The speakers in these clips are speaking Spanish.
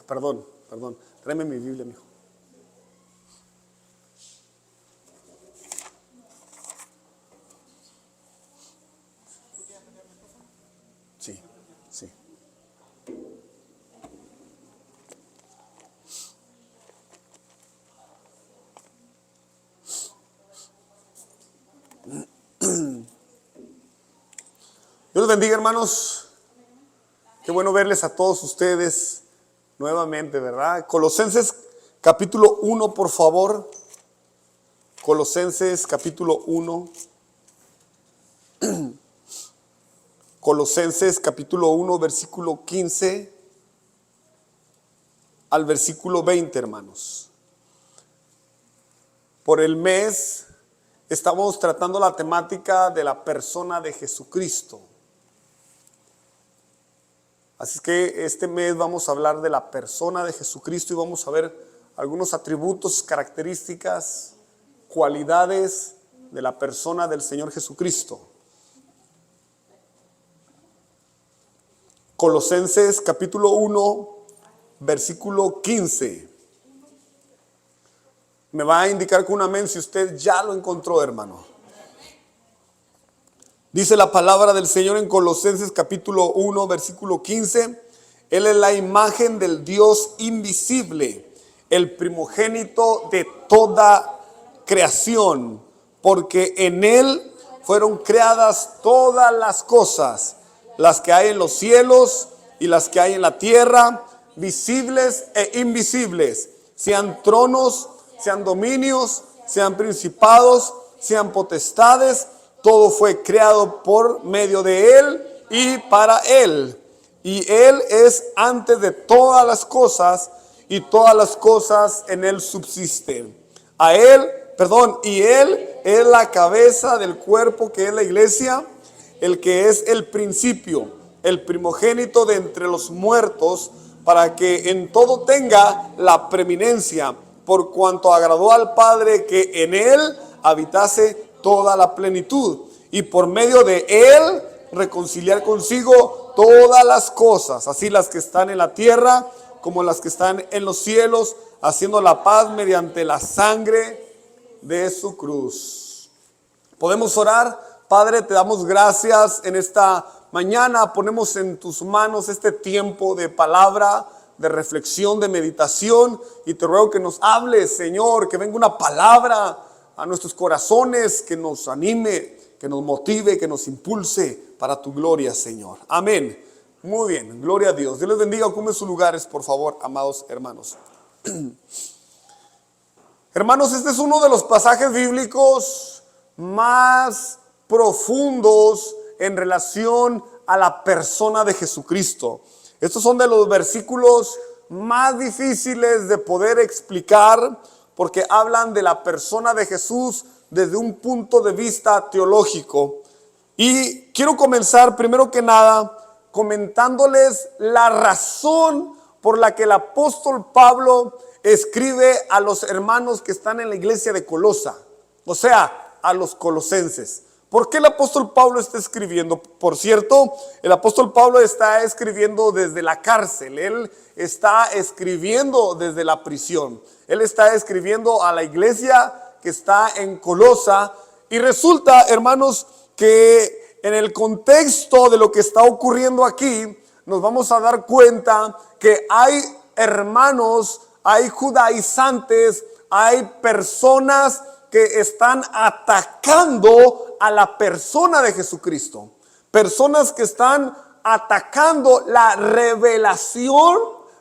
Perdón. Tráeme mi Biblia, mijo. Sí. Dios los bendiga, hermanos. Qué bueno verles a todos ustedes nuevamente, ¿verdad? Colosenses capítulo 1, por favor. Colosenses capítulo 1. Colosenses capítulo 1, versículo 15 al versículo 20, hermanos. Por el mes estamos tratando la temática de la persona de Jesucristo. Así que este mes vamos a hablar de la persona de Jesucristo y vamos a ver algunos atributos, características, cualidades de la persona del Señor Jesucristo. Colosenses capítulo 1, versículo 15. Me va a indicar con un amén si usted ya lo encontró, hermano. Dice la palabra del Señor en Colosenses capítulo 1, versículo 15. Él es la imagen del Dios invisible, el primogénito de toda creación, porque en Él fueron creadas todas las cosas, las que hay en los cielos y las que hay en la tierra, visibles e invisibles, sean tronos, sean dominios, sean principados, sean potestades. Todo fue creado por medio de Él y para Él. Y Él es antes de todas las cosas, y todas las cosas en Él subsisten. Y Él es la cabeza del cuerpo, que es la iglesia, el que es el principio, el primogénito de entre los muertos, para que en todo tenga la preeminencia, por cuanto agradó al Padre que en Él habitase toda la plenitud, y por medio de Él reconciliar consigo todas las cosas, así las que están en la tierra como las que están en los cielos, haciendo la paz mediante la sangre de su cruz. ¿Podemos orar? Padre, te damos gracias en esta mañana. Ponemos en tus manos este tiempo de palabra, de reflexión, de meditación, y te ruego que nos hables, Señor, que venga una palabra a nuestros corazones, que nos anime, que nos motive, que nos impulse para tu gloria, Señor. Amén. Muy bien, gloria a Dios. Dios les bendiga. Ocupen sus lugares, por favor, amados hermanos. Hermanos, este es uno de los pasajes bíblicos más profundos en relación a la persona de Jesucristo. Estos son de los versículos más difíciles de poder explicar, porque hablan de la persona de Jesús desde un punto de vista teológico. Y quiero comenzar primero que nada comentándoles la razón por la que el apóstol Pablo escribe a los hermanos que están en la iglesia de Colosa, o sea, a los colosenses. ¿Por qué el apóstol Pablo está escribiendo? Por cierto, el apóstol Pablo está escribiendo desde la cárcel. Él está escribiendo desde la prisión. Él está escribiendo a la iglesia que está en Colosa. Y resulta, hermanos, que en el contexto de lo que está ocurriendo aquí, nos vamos a dar cuenta que hay hermanos, hay judaizantes, hay personas que están atacando a la persona de Jesucristo. Personas que están atacando la revelación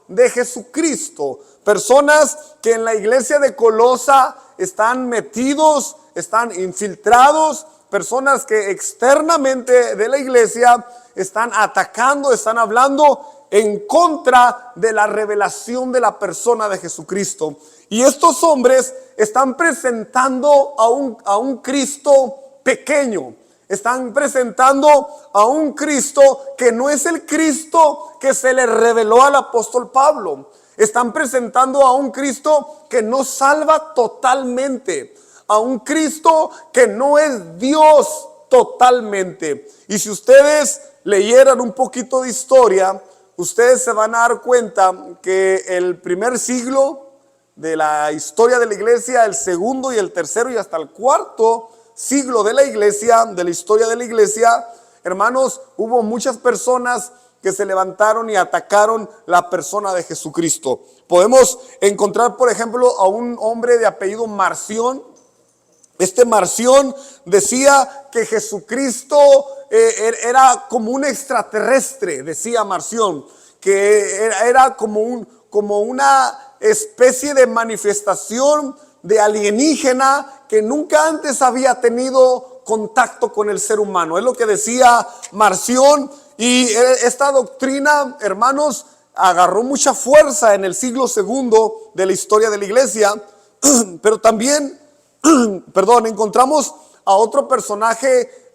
de Jesucristo. Personas que en la iglesia de Colosa están metidos, están infiltrados. Personas que externamente de la iglesia están atacando, están hablando en contra de la revelación de la persona de Jesucristo. Y estos hombres están presentando a un Cristo pequeño. Están presentando a un Cristo que no es el Cristo que se le reveló al apóstol Pablo. Están presentando a un Cristo que no salva totalmente, a un Cristo que no es Dios totalmente. Y si ustedes leyeran un poquito de historia, ustedes se van a dar cuenta que el primer siglo de la historia de la iglesia, el segundo y el tercero y hasta el cuarto siglo de la iglesia, de la historia de la iglesia, hermanos, hubo muchas personas que se levantaron y atacaron la persona de Jesucristo. Podemos encontrar, por ejemplo, a un hombre de apellido Marción. Este Marción decía que Jesucristo era como un extraterrestre, decía Marción, que era como una especie de manifestación de alienígena que nunca antes había tenido contacto con el ser humano. Es lo que decía Marción. Y esta doctrina, hermanos, agarró mucha fuerza en el siglo segundo de la historia de la iglesia. Pero también, encontramos a otro personaje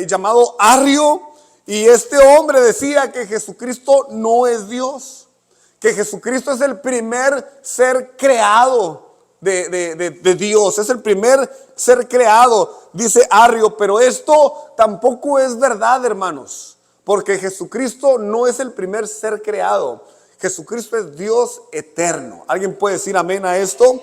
llamado Arrio. Y este hombre decía que Jesucristo no es Dios, que Jesucristo es el primer ser creado de Dios, es el primer ser creado, dice Arrio. Pero esto tampoco es verdad, hermanos, porque Jesucristo no es el primer ser creado. Jesucristo es Dios eterno. ¿Alguien puede decir amén a esto?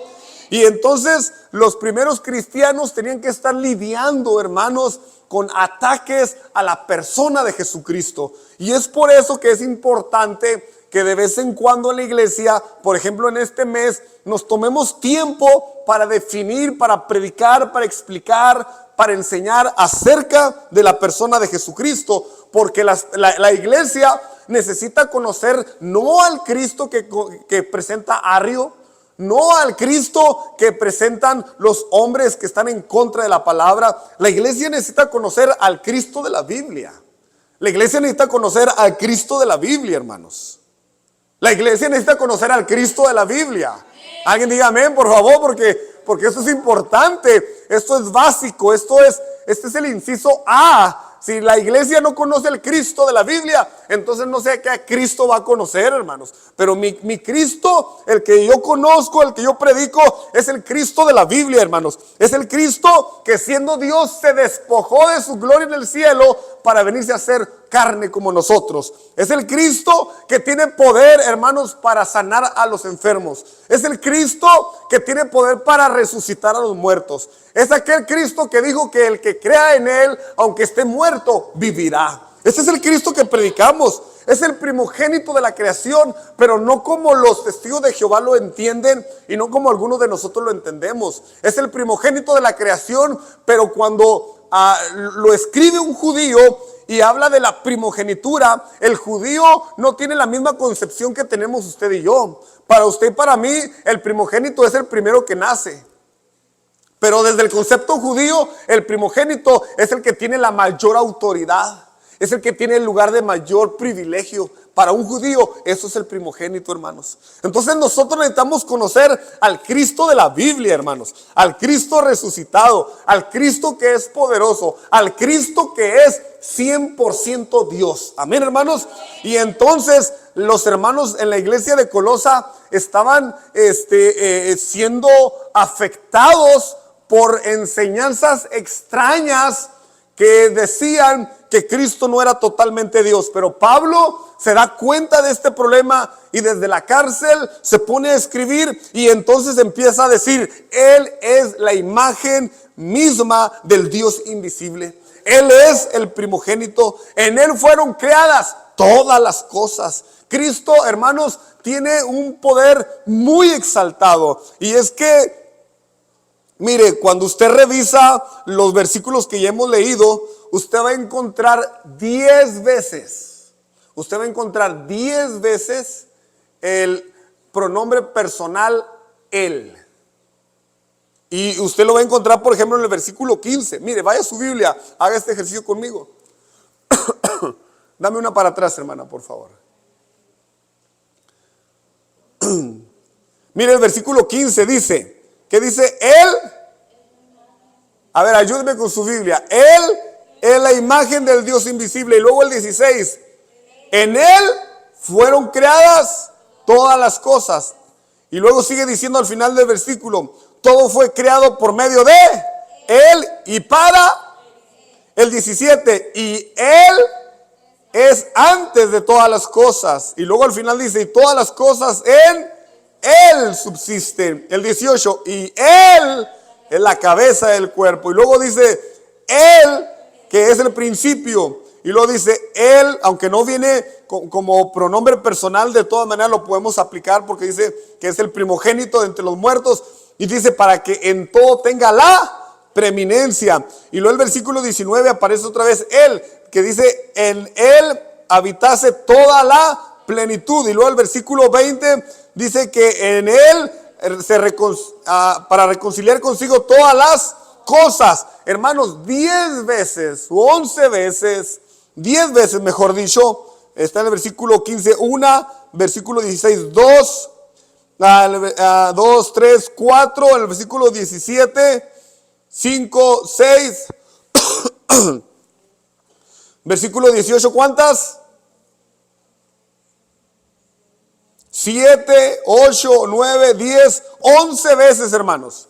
Y entonces los primeros cristianos tenían que estar lidiando, hermanos, con ataques a la persona de Jesucristo. Y es por eso que es importante que de vez en cuando en la iglesia, por ejemplo en este mes, nos tomemos tiempo para definir, para predicar, para explicar, para enseñar acerca de la persona de Jesucristo. Porque la iglesia necesita conocer no al Cristo que presenta Arrio, no al Cristo que presentan los hombres que están en contra de la palabra. La iglesia necesita conocer al Cristo de la Biblia. La iglesia necesita conocer al Cristo de la Biblia, hermanos. La iglesia necesita conocer al Cristo de la Biblia. Alguien diga amén, por favor, porque esto es importante, esto es básico, este es el inciso A. Si la iglesia no conoce el Cristo de la Biblia, entonces no sé qué Cristo va a conocer, hermanos. Pero mi Cristo, el que yo conozco, el que yo predico, es el Cristo de la Biblia, hermanos. Es el Cristo que siendo Dios se despojó de su gloria en el cielo para venirse a hacer carne como nosotros. Es el Cristo que tiene poder, hermanos, para sanar a los enfermos. Es el Cristo que tiene poder para resucitar a los muertos. Es aquel Cristo que dijo que el que crea en él, aunque esté muerto, vivirá. Ese es el Cristo que predicamos. Es el primogénito de la creación, pero no como los testigos de Jehová lo entienden y no como algunos de nosotros lo entendemos. Es el primogénito de la creación, pero cuando lo escribe un judío y habla de la primogenitura, el judío no tiene la misma concepción que tenemos usted y yo. Para usted y para mí, el primogénito es el primero que nace. Pero desde el concepto judío, el primogénito es el que tiene la mayor autoridad. Es el que tiene el lugar de mayor privilegio. Para un judío, eso es el primogénito, hermanos. Entonces nosotros necesitamos conocer al Cristo de la Biblia, hermanos. Al Cristo resucitado, al Cristo que es poderoso, al Cristo que es 100% Dios. Amén, hermanos. Y entonces los hermanos en la iglesia de Colosa estaban siendo afectados por enseñanzas extrañas que decían que Cristo no era totalmente Dios. Pero Pablo se da cuenta de este problema y desde la cárcel se pone a escribir y entonces empieza a decir: Él es la imagen misma del Dios invisible. Él es el primogénito. En Él fueron creadas todas las cosas. Cristo, hermanos, tiene un poder muy exaltado. Y es que, mire, cuando usted revisa los versículos que ya hemos leído, usted va a encontrar 10 veces. Usted va a encontrar 10 veces el pronombre personal Él. Y usted lo va a encontrar, por ejemplo, en el versículo 15. Mire, vaya a su Biblia, haga este ejercicio conmigo. Dame una para atrás, hermana, por favor. Mire, el versículo 15 dice, ¿qué dice? Él, a ver, ayúdeme con su Biblia. Él es la imagen del Dios invisible. Y luego el 16, en Él fueron creadas todas las cosas. Y luego sigue diciendo al final del versículo, todo fue creado por medio de Él y para el 17. Y Él es antes de todas las cosas. Y luego al final dice, y todas las cosas en Él subsisten. El 18, y Él es la cabeza del cuerpo. Y luego dice, Él, que es el principio. Y luego dice, Él, aunque no viene como pronombre personal, de todas maneras lo podemos aplicar porque dice que es el primogénito de entre los muertos. Y dice, para que en todo tenga la preeminencia. Y luego el versículo 19 aparece otra vez Él, que dice, en Él habitase toda la plenitud. Y luego el versículo 20 dice que en Él para reconciliar consigo todas las cosas. Hermanos, 10 veces o 11 veces, 10 veces mejor dicho, está en el versículo 15, 1, versículo 16, 2, 2, 3, 4, en el versículo 17, 5, 6, versículo 18, ¿cuántas? 7, 8, 9, 10, 11 veces, hermanos.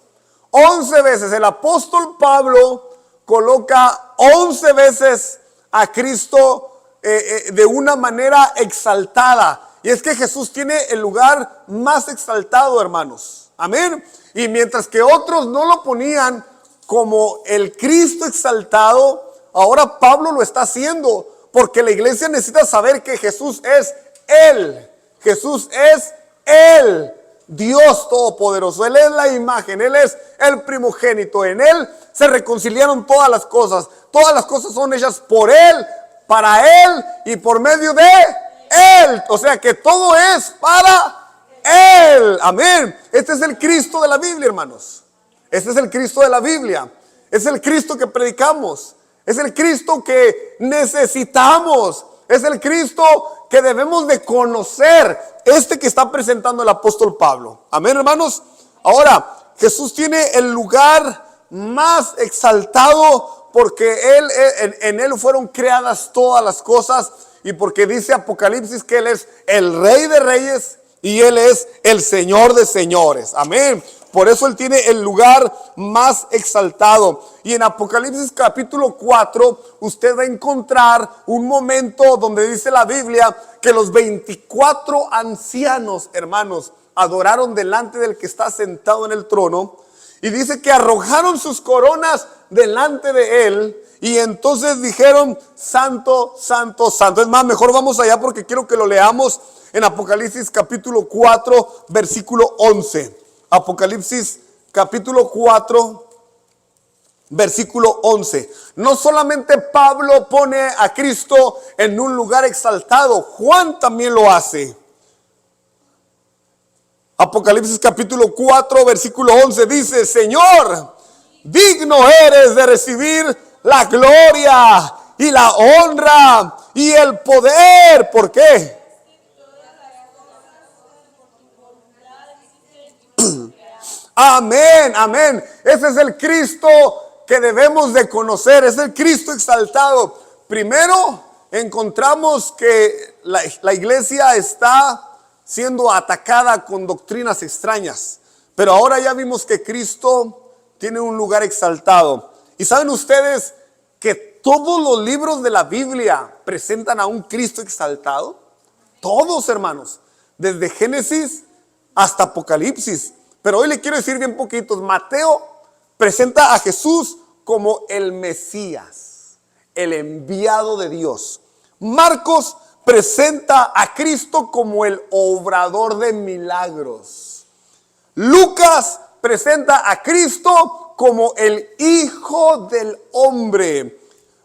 11 veces. El apóstol Pablo coloca 11 veces a Cristo de una manera exaltada. Y es que Jesús tiene el lugar más exaltado, hermanos. Amén. Y mientras que otros no lo ponían como el Cristo exaltado, ahora Pablo lo está haciendo. Porque la iglesia necesita saber que Jesús es Él. Jesús es Él, Dios Todopoderoso. Él es la imagen, Él es el primogénito. En Él se reconciliaron todas las cosas. Todas las cosas son hechas por Él, para Él y por medio de Él. O sea que todo es para Él. Amén. Este es el Cristo de la Biblia, hermanos. Este es el Cristo de la Biblia. Es el Cristo que predicamos. Es el Cristo que necesitamos. Es el Cristo que debemos de conocer, este que está presentando el apóstol Pablo. Amén, hermanos. Ahora, Jesús tiene el lugar más exaltado porque en Él fueron creadas todas las cosas y porque dice Apocalipsis que Él es el Rey de Reyes y Él es el Señor de Señores. Amén. Por eso Él tiene el lugar más exaltado. Y en Apocalipsis capítulo 4, usted va a encontrar un momento donde dice la Biblia que los 24 ancianos, hermanos, adoraron delante del que está sentado en el trono. Y dice que arrojaron sus coronas delante de Él. Y entonces dijeron, Santo, Santo, Santo. Es más, mejor vamos allá porque quiero que lo leamos en Apocalipsis capítulo 4, versículo 11. Apocalipsis capítulo 4, versículo 11. No solamente Pablo pone a Cristo en un lugar exaltado, Juan también lo hace. Apocalipsis capítulo 4, versículo 11 dice, Señor, digno eres de recibir la gloria y la honra y el poder. ¿Por qué? Amén, amén. Ese es el Cristo que debemos de conocer. Es el Cristo exaltado. Primero encontramos que la iglesia está siendo atacada con doctrinas extrañas. Pero ahora ya vimos que Cristo tiene un lugar exaltado. Y saben ustedes que todos los libros de la Biblia presentan a un Cristo exaltado. Todos, hermanos. Desde Génesis hasta Apocalipsis. Pero hoy le quiero decir bien poquitos. Mateo presenta a Jesús como el Mesías, el enviado de Dios. Marcos presenta a Cristo como el obrador de milagros. Lucas presenta a Cristo como el Hijo del Hombre.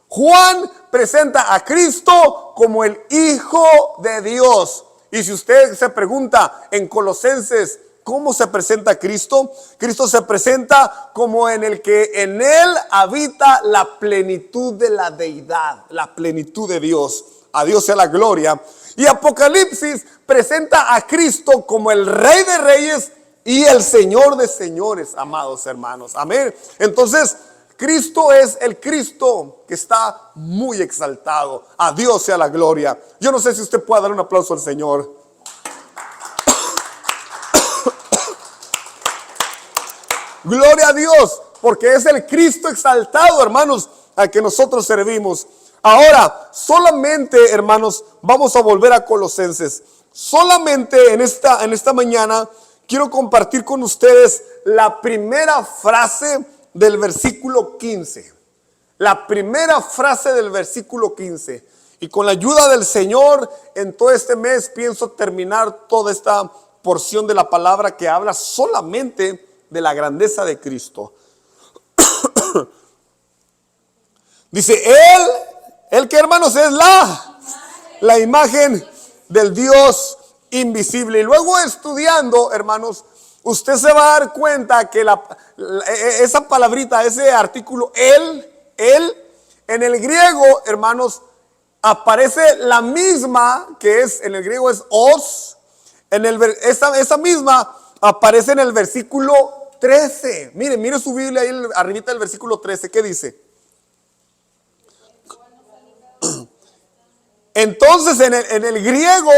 Juan presenta a Cristo como el Hijo de Dios. Y si usted se pregunta en Colosenses, ¿cómo se presenta Cristo? Cristo se presenta como en el que en Él habita la plenitud de la deidad, la plenitud de Dios. A Dios sea la gloria. Y Apocalipsis presenta a Cristo como el Rey de Reyes y el Señor de Señores, amados hermanos. Amén. Entonces, Cristo es el Cristo que está muy exaltado. A Dios sea la gloria. Yo no sé si usted puede dar un aplauso al Señor. Gloria a Dios, porque es el Cristo exaltado, hermanos, al que nosotros servimos. Ahora, solamente, hermanos, vamos a volver a Colosenses. Solamente en esta mañana quiero compartir con ustedes la primera frase del versículo 15. La primera frase del versículo 15. Y con la ayuda del Señor, en todo este mes pienso terminar toda esta porción de la palabra que habla solamente de la grandeza de Cristo. Dice, Él que, hermanos, es la imagen del Dios invisible. Y luego estudiando, hermanos, usted se va a dar cuenta que esa palabrita, ese artículo, él, en el griego, hermanos, aparece la misma, que es, en el griego es os, esa misma aparece en el versículo 13. Mire su Biblia ahí arribita del versículo 13, ¿qué dice? Entonces en el griego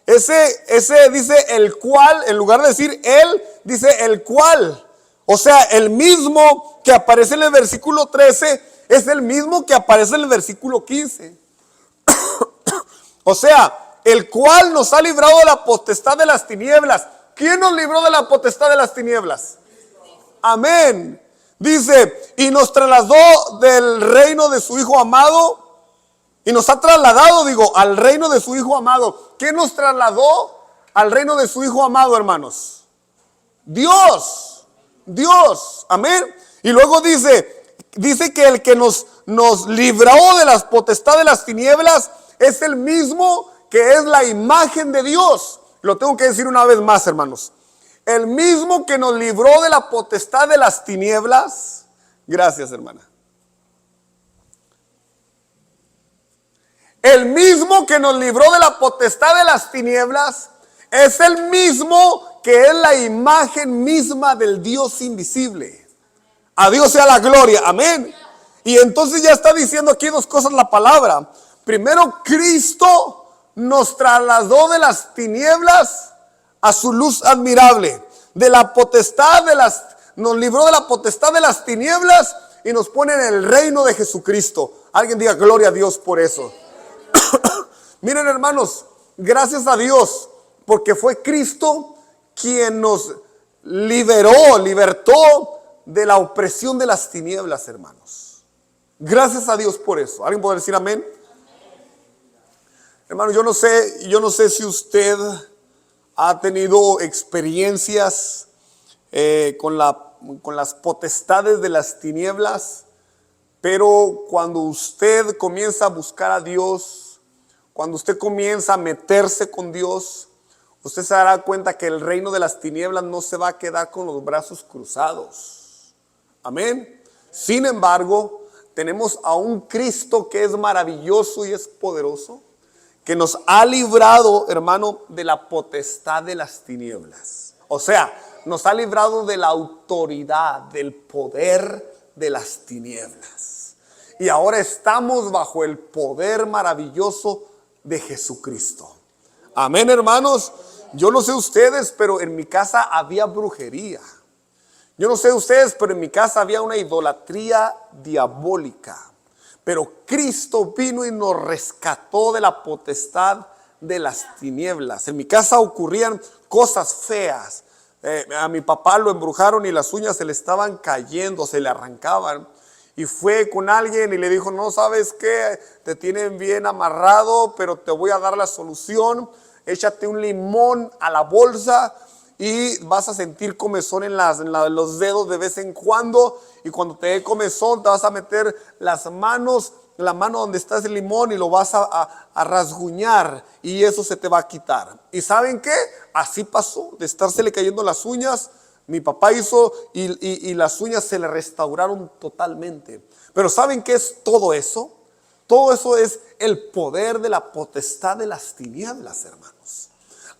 ese dice el cual, en lugar de decir él, dice el cual. O sea, el mismo que aparece en el versículo 13 es el mismo que aparece en el versículo 15. O sea, el cual nos ha librado de la potestad de las tinieblas. ¿Quién nos libró de la potestad de las tinieblas? Amén. Dice, y nos trasladó del reino de su Hijo amado. Y nos ha trasladado, al reino de su Hijo amado. ¿Quién nos trasladó al reino de su Hijo amado, hermanos? Dios. Amén. Y luego dice que el que nos libró de las potestades de las tinieblas es el mismo que es la imagen de Dios. Lo tengo que decir una vez más, hermanos. El mismo que nos libró de la potestad de las tinieblas. Gracias, hermana. El mismo que nos libró de la potestad de las tinieblas es el mismo que es la imagen misma del Dios invisible. A Dios sea la gloria, amén. Y entonces ya está diciendo aquí dos cosas la palabra. Primero, Cristo nos trasladó de las tinieblas a su luz admirable. De la potestad nos libró de la potestad de las tinieblas y nos pone en el reino de Jesucristo. Alguien diga gloria a Dios por eso. Miren, hermanos, gracias a Dios, porque fue Cristo quien nos libertó de la opresión de las tinieblas, hermanos. Gracias a Dios por eso. ¿Alguien puede decir amén? Hermano, yo no sé si usted ha tenido experiencias con las potestades de las tinieblas, pero cuando usted comienza a buscar a Dios, cuando usted comienza a meterse con Dios, usted se dará cuenta que el reino de las tinieblas no se va a quedar con los brazos cruzados. Amén. Sin embargo, tenemos a un Cristo que es maravilloso y es poderoso, que nos ha librado, hermano, de la potestad de las tinieblas. O sea, nos ha librado de la autoridad, del poder de las tinieblas. Y ahora estamos bajo el poder maravilloso de Jesucristo. Amén, hermanos. Yo no sé ustedes, pero en mi casa había brujería. Yo no sé ustedes, pero en mi casa había una idolatría diabólica. Pero Cristo vino y nos rescató de la potestad de las tinieblas. En mi casa ocurrían cosas feas. A mi papá lo embrujaron y las uñas se le estaban cayendo, se le arrancaban. Y fue con alguien y le dijo, no, ¿sabes qué? Te tienen bien amarrado, pero te voy a dar la solución. Échate un limón a la bolsa y vas a sentir comezón en los dedos de vez en cuando. Y cuando te dé comezón, te vas a meter la mano donde está ese limón y lo vas a rasguñar. Y eso se te va a quitar. ¿Y saben qué? Así pasó, de estársele cayendo las uñas. Mi papá hizo y las uñas se le restauraron totalmente. Pero ¿saben qué es todo eso? Todo eso es el poder de la potestad de las tinieblas, hermanos.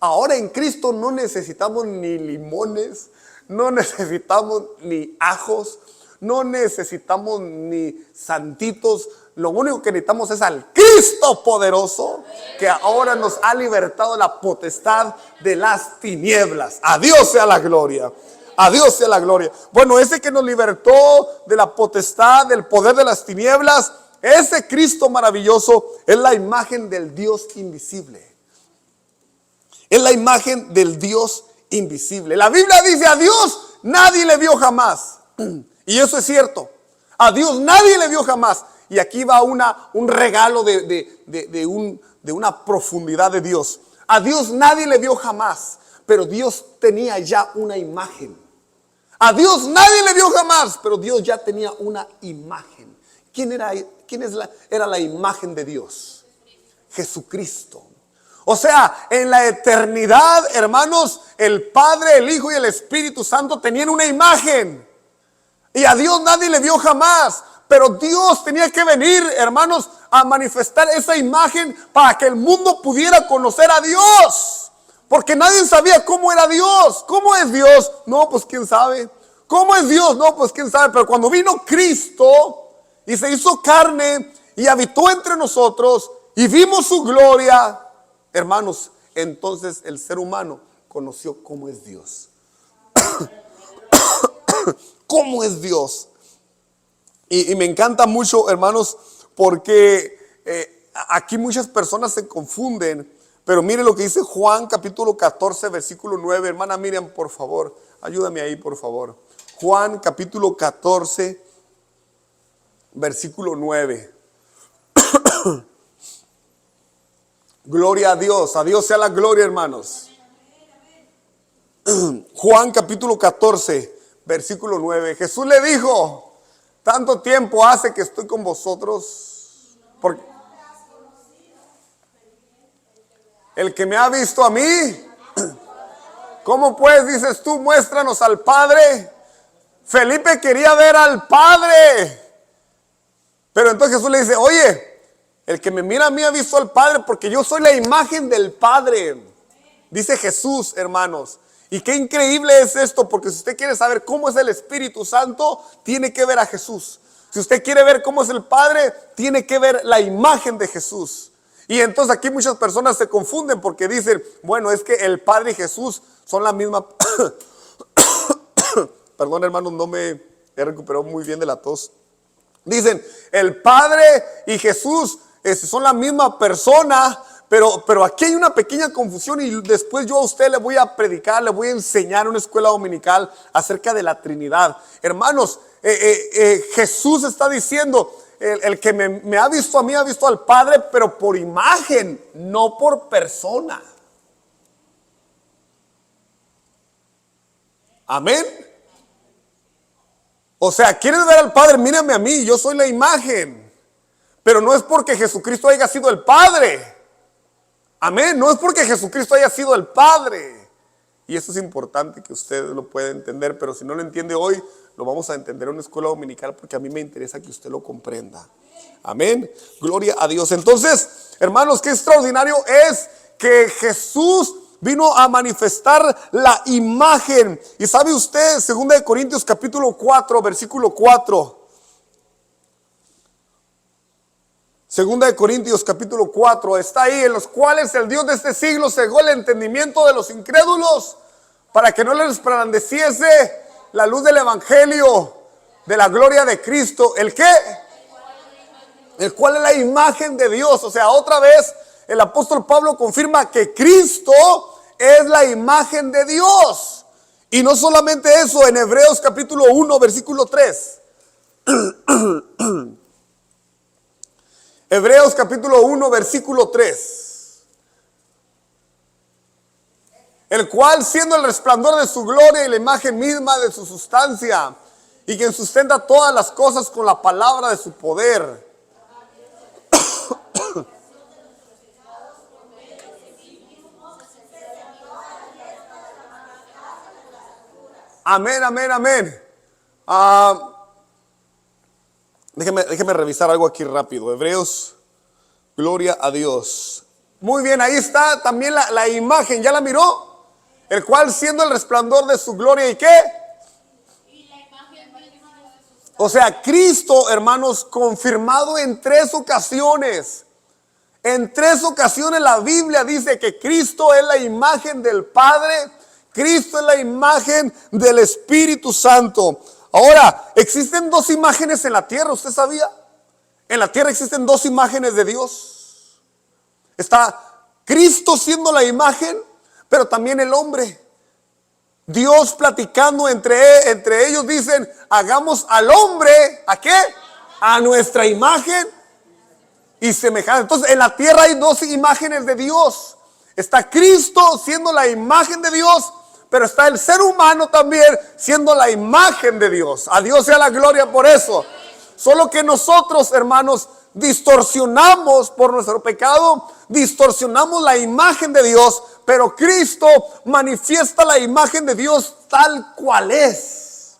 Ahora en Cristo no necesitamos ni limones, no necesitamos ni ajos, no necesitamos ni santitos. Lo único que necesitamos es al Cristo poderoso que ahora nos ha libertado de la potestad de las tinieblas. A Dios sea la gloria. A Dios sea la gloria. Bueno, ese que nos libertó de la potestad, del poder de las tinieblas, ese Cristo maravilloso es la imagen del Dios invisible. Es la imagen del Dios invisible. La Biblia dice: a Dios nadie le vio jamás. Y eso es cierto. A Dios nadie le vio jamás. Y aquí va un regalo de una profundidad de Dios. A Dios nadie le vio jamás, pero Dios tenía ya una imagen. A Dios nadie le vio jamás, pero Dios ya tenía una imagen. ¿Quién era la imagen de Dios? Jesucristo. O sea, en la eternidad, hermanos, el Padre, el Hijo y el Espíritu Santo tenían una imagen. Y a Dios nadie le vio jamás. Pero Dios tenía que venir, hermanos, a manifestar esa imagen para que el mundo pudiera conocer a Dios. Porque nadie sabía cómo era Dios. ¿Cómo es Dios? No, pues quién sabe. ¿Cómo es Dios? No, pues quién sabe. Pero cuando vino Cristo y se hizo carne y habitó entre nosotros y vimos su gloria, hermanos, entonces el ser humano conoció cómo es Dios. ¿Cómo es Dios? Y me encanta mucho, hermanos, porque aquí muchas personas se confunden. Pero mire lo que dice Juan capítulo 14, versículo 9. Hermana Miriam, por favor, ayúdame ahí, por favor. Juan capítulo 14, versículo 9. Gloria a Dios sea la gloria, hermanos. Juan capítulo 14, versículo 9. Jesús le dijo: tanto tiempo hace que estoy con vosotros, porque el que me ha visto a mí, ¿cómo pues dices tú, muéstranos al Padre? Felipe quería ver al Padre. Pero entonces Jesús le dice: oye, el que me mira a mí ha visto al Padre, porque yo soy la imagen del Padre. Dice Jesús, hermanos. Y qué increíble es esto, porque si usted quiere saber cómo es el Espíritu Santo, tiene que ver a Jesús. Si usted quiere ver cómo es el Padre, tiene que ver la imagen de Jesús. Y entonces aquí muchas personas se confunden porque dicen: bueno, es que el Padre y Jesús son la misma. Perdón, hermanos, no me he recuperado muy bien de la tos. Dicen: el Padre y Jesús son la misma persona. Pero aquí hay una pequeña confusión, y después yo a usted le voy a predicar, le voy a enseñar en una escuela dominical acerca de la Trinidad. Hermanos, Jesús está diciendo: el que me ha visto a mí ha visto al Padre, pero por imagen, no por persona. Amén. O sea, ¿quieres ver al Padre? Mírame a mí, yo soy la imagen. Pero no es porque Jesucristo haya sido el Padre. Amén, no es porque Jesucristo haya sido el Padre. Y eso es importante que usted lo pueda entender. Pero si no lo entiende hoy, lo vamos a entender en una escuela dominical, porque a mí me interesa que usted lo comprenda. Amén, gloria a Dios. Entonces, hermanos, qué extraordinario es que Jesús vino a manifestar la imagen. Y sabe usted, 2 Corintios capítulo 4, versículo 4. 2 Corintios capítulo 4 está ahí: en los cuales el Dios de este siglo cegó el entendimiento de los incrédulos, para que no les resplandeciese la luz del evangelio de la gloria de Cristo. ¿El qué? El cual es la imagen de Dios. O sea, otra vez el apóstol Pablo confirma que Cristo es la imagen de Dios. Y no solamente eso, en Hebreos capítulo 1, versículo 3. Hebreos capítulo 1, versículo 3. El cual, siendo el resplandor de su gloria y la imagen misma de su sustancia, y quien sustenta todas las cosas con la palabra de su poder. Amén, amén, amén. Déjeme revisar algo aquí rápido. Hebreos, gloria a Dios. Muy bien, ahí está también la imagen. ¿Ya la miró? El cual, siendo el resplandor de su gloria, ¿y qué? O sea, Cristo, hermanos, confirmado en 3 ocasiones. En 3 ocasiones la Biblia dice que Cristo es la imagen del Padre. Cristo es la imagen del Espíritu Santo. Ahora, existen 2 imágenes en la tierra, ¿usted sabía? En la tierra existen dos imágenes de Dios. Está Cristo siendo la imagen, pero también el hombre. Dios platicando entre ellos dicen, hagamos al hombre, ¿a qué? A nuestra imagen y semejanza. Entonces en la tierra hay dos imágenes de Dios. Está Cristo siendo la imagen de Dios, pero está el ser humano también siendo la imagen de Dios. A Dios sea la gloria por eso. Solo que nosotros, hermanos, distorsionamos por nuestro pecado, distorsionamos la imagen de Dios, pero Cristo manifiesta la imagen de Dios tal cual es.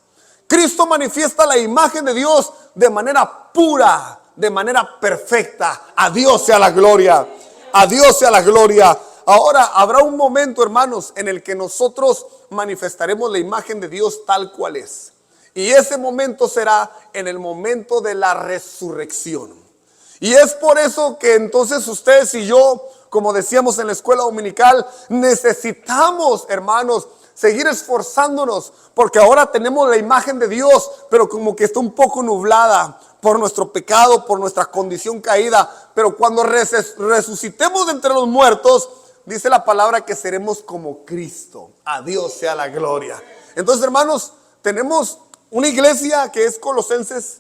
Cristo manifiesta la imagen de Dios de manera pura, de manera perfecta. A Dios sea la gloria. A Dios sea la gloria. Ahora habrá un momento, hermanos, en el que nosotros manifestaremos la imagen de Dios tal cual es. Y ese momento será en el momento de la resurrección. Y es por eso que entonces ustedes y yo, como decíamos en la escuela dominical, necesitamos, hermanos, seguir esforzándonos, porque ahora tenemos la imagen de Dios, pero como que está un poco nublada por nuestro pecado, por nuestra condición caída. Pero cuando resucitemos de entre los muertos, dice la palabra que seremos como Cristo. A Dios sea la gloria. Entonces, hermanos, tenemos una iglesia que es Colosenses.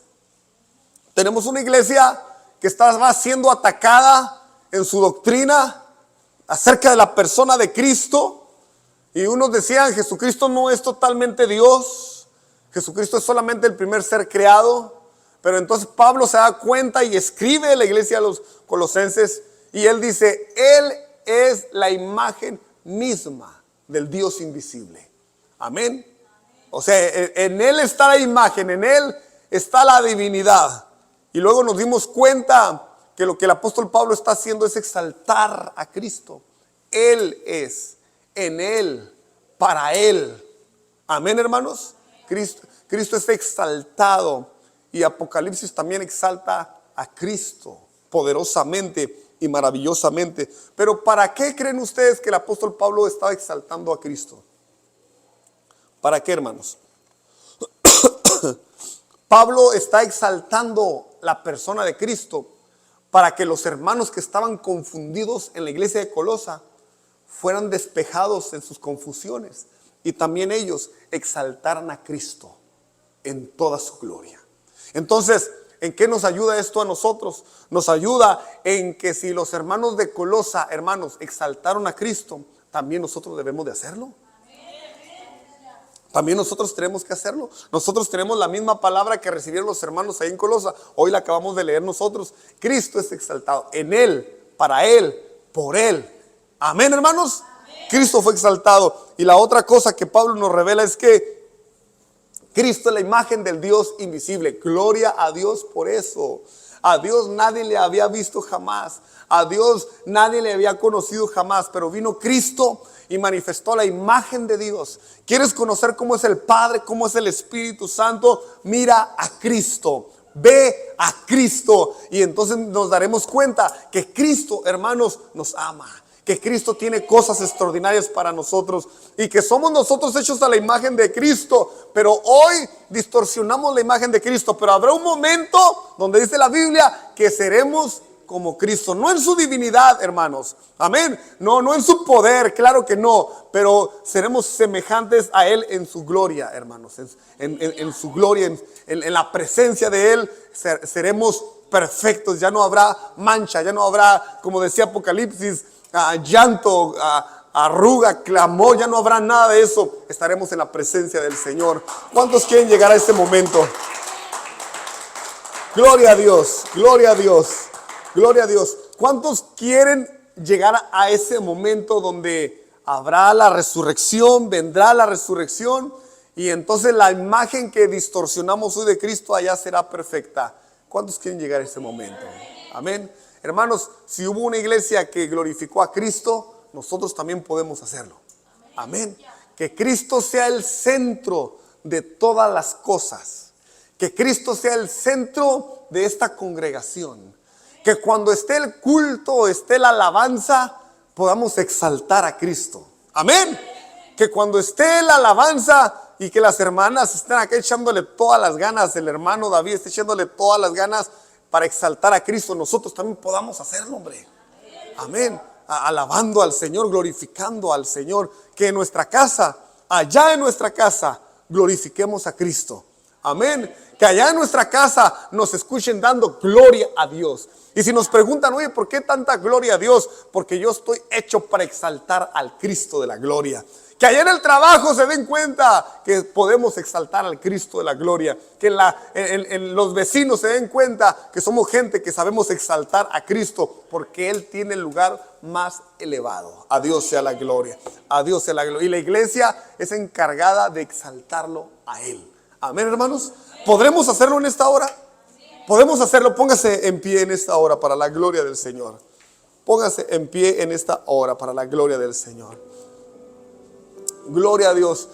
Tenemos una iglesia que estaba siendo atacada en su doctrina acerca de la persona de Cristo. Y unos decían, Jesucristo no es totalmente Dios. Jesucristo es solamente el primer ser creado. Pero entonces Pablo se da cuenta y escribe a la iglesia de los Colosenses. Y él dice, Él es la imagen misma del Dios invisible. Amén. O sea, en Él está la imagen, en Él está la divinidad. Y luego nos dimos cuenta que lo que el apóstol Pablo está haciendo es exaltar a Cristo. Él es, en Él, para Él. Amén, hermanos. Cristo es exaltado. Y Apocalipsis también exalta a Cristo poderosamente y maravillosamente. Pero ¿para qué creen ustedes que el apóstol Pablo estaba exaltando a Cristo? ¿Para qué, hermanos? Pablo está exaltando la persona de Cristo para que los hermanos que estaban confundidos en la iglesia de Colosa fueran despejados en sus confusiones y también ellos exaltaran a Cristo en toda su gloria. Entonces, ¿en qué nos ayuda esto a nosotros? Nos ayuda en que si los hermanos de Colosa, hermanos, exaltaron a Cristo, también nosotros debemos de hacerlo. También nosotros tenemos que hacerlo. Nosotros tenemos la misma palabra que recibieron los hermanos ahí en Colosa. Hoy la acabamos de leer nosotros. Cristo es exaltado en Él, para Él, por Él. Amén, hermanos. Amén. Cristo fue exaltado. Y la otra cosa que Pablo nos revela es que Cristo es la imagen del Dios invisible. Gloria a Dios por eso. A Dios nadie le había visto jamás. A Dios nadie le había conocido jamás. Pero vino Cristo y manifestó la imagen de Dios. ¿Quieres conocer cómo es el Padre, cómo es el Espíritu Santo? Mira a Cristo. Ve a Cristo. Y entonces nos daremos cuenta que Cristo, hermanos, nos ama. Que Cristo tiene cosas extraordinarias para nosotros y que somos nosotros hechos a la imagen de Cristo. Pero hoy distorsionamos la imagen de Cristo. Pero habrá un momento donde dice la Biblia que seremos como Cristo, no en su divinidad, hermanos, amén, no en su poder, claro que no, pero seremos semejantes a Él en su gloria, hermanos, en su gloria, en la presencia de Él, seremos perfectos, ya no habrá mancha, ya no habrá, como decía Apocalipsis, llanto, arruga, clamor, ya no habrá nada de eso, estaremos en la presencia del Señor. ¿Cuántos quieren llegar a ese momento? Gloria a Dios, gloria a Dios. Gloria a Dios. ¿Cuántos quieren llegar a ese momento donde habrá la resurrección, vendrá la resurrección y entonces la imagen que distorsionamos hoy de Cristo allá será perfecta? ¿Cuántos quieren llegar a ese momento? Amén. Hermanos, si hubo una iglesia que glorificó a Cristo, nosotros también podemos hacerlo. Amén. Que Cristo sea el centro de todas las cosas. Que Cristo sea el centro de esta congregación. Que cuando esté el culto, esté la alabanza, podamos exaltar a Cristo. Amén. Que cuando esté la alabanza y que las hermanas estén acá echándole todas las ganas, el hermano David esté echándole todas las ganas, para exaltar a Cristo, nosotros también podamos hacerlo, hombre. Amén. Alabando al Señor, glorificando al Señor. Que en nuestra casa, allá en nuestra casa, glorifiquemos a Cristo. Amén. Que allá en nuestra casa nos escuchen dando gloria a Dios. Y si nos preguntan, oye, ¿por qué tanta gloria a Dios? Porque yo estoy hecho para exaltar al Cristo de la gloria. Que allá en el trabajo se den cuenta que podemos exaltar al Cristo de la gloria. Que en los vecinos se den cuenta que somos gente que sabemos exaltar a Cristo, porque Él tiene el lugar más elevado. A Dios sea la gloria. A Dios sea la gloria. Y la iglesia es encargada de exaltarlo a Él. Amén, hermanos. ¿Podremos hacerlo en esta hora? Podemos hacerlo. Póngase en pie en esta hora para la gloria del Señor. Póngase en pie en esta hora para la gloria del Señor. Gloria a Dios.